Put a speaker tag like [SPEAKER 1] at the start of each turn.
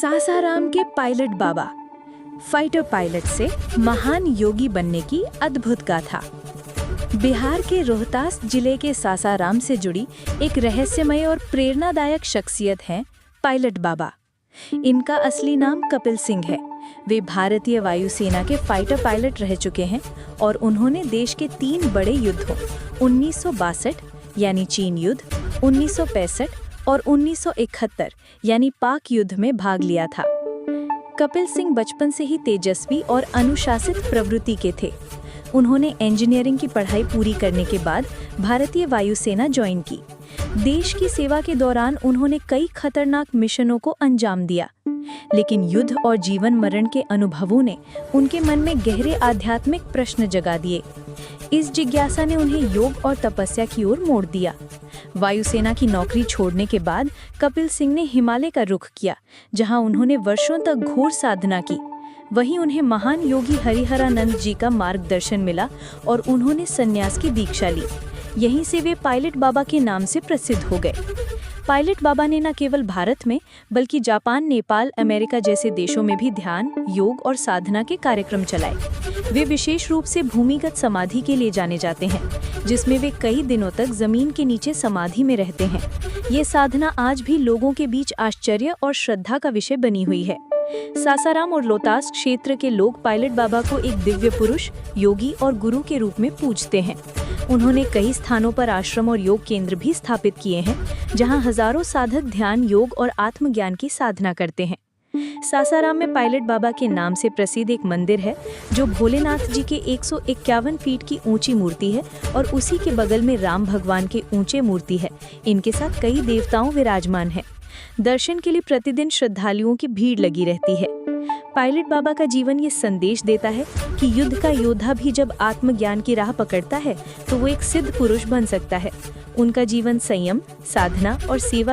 [SPEAKER 1] सासाराम के पायलट बाबा, fighter pilot से महान योगी बनने की अद्भुत गाथा। बिहार के रोहतास जिले के सासाराम से जुड़ी एक रहस्यमय और प्रेरणादायक शख्सियत है पायलट बाबा। इनका असली नाम कपिल सिंह है। वे भारतीय वायुसेना के फाइटर पायलट रह चुके हैं और उन्होंने देश के 3 बड़े युद्धों 1962 यानी चीन युद्ध, 1965 और 1971 यानी पाक युद्ध में भाग लिया था। कपिल सिंह बचपन से ही तेजस्वी और अनुशासित प्रवृत्ति के थे। उन्होंने इंजीनियरिंग की पढ़ाई पूरी करने के बाद भारतीय वायुसेना ज्वाइन की। देश की सेवा के दौरान उन्होंने कई खतरनाक मिशनों को अंजाम दिया, लेकिन युद्ध और जीवन मरण के अनुभवों ने उनके मन में गहरे आध्यात्मिक प्रश्न जगा दिए। इस जिज्ञासा ने उन्हें योग और तपस्या की ओर मोड़ दिया। वायुसेना की नौकरी छोड़ने के बाद कपिल सिंह ने हिमालय का रुख किया, जहां उन्होंने वर्षों तक घोर साधना की। वहीं उन्हें महान योगी हरिहरानंद जी का मार्गदर्शन मिला और उन्होंने संन्यास की दीक्षा ली। यहीं से वे पायलट बाबा के नाम से प्रसिद्ध हो गए। पायलट बाबा ने न केवल भारत में बल्कि जापान, नेपाल, अमेरिका जैसे देशों में भी ध्यान, योग और साधना के कार्यक्रम चलाए। वे विशेष रूप से भूमिगत समाधि के लिए जाने जाते हैं, जिसमें वे कई दिनों तक जमीन के नीचे समाधि में रहते हैं। ये साधना आज भी लोगों के बीच आश्चर्य और श्रद्धा का विषय बनी हुई है। सासाराम और लोतास क्षेत्र के लोग पायलट बाबा को एक दिव्य पुरुष, योगी और गुरु के रूप में पूजते हैं। उन्होंने कई स्थानों पर आश्रम और योग केंद्र भी स्थापित किए हैं, जहां हजारों साधक ध्यान, योग और आत्मज्ञान की साधना करते हैं। सासाराम में पायलट बाबा के नाम से प्रसिद्ध एक मंदिर है, जो भोलेनाथ जी के 151 फीट की ऊंची मूर्ति है और उसी के बगल में राम भगवान के ऊंचे मूर्ति है। इनके साथ कई देवताओं विराजमान हैं। दर्शन के लिए प्रतिदिन श्रद्धालुओं की भीड़ लगी रहती है। पायलट बाबा का जीवन ये संदेश देता है कि युद्ध का योद्धा भी जब आत्मज्ञान की राह पकड़ता है तो वो एक सिद्ध पुरुष बन सकता है। उनका जीवन संयम, साधना और सेवा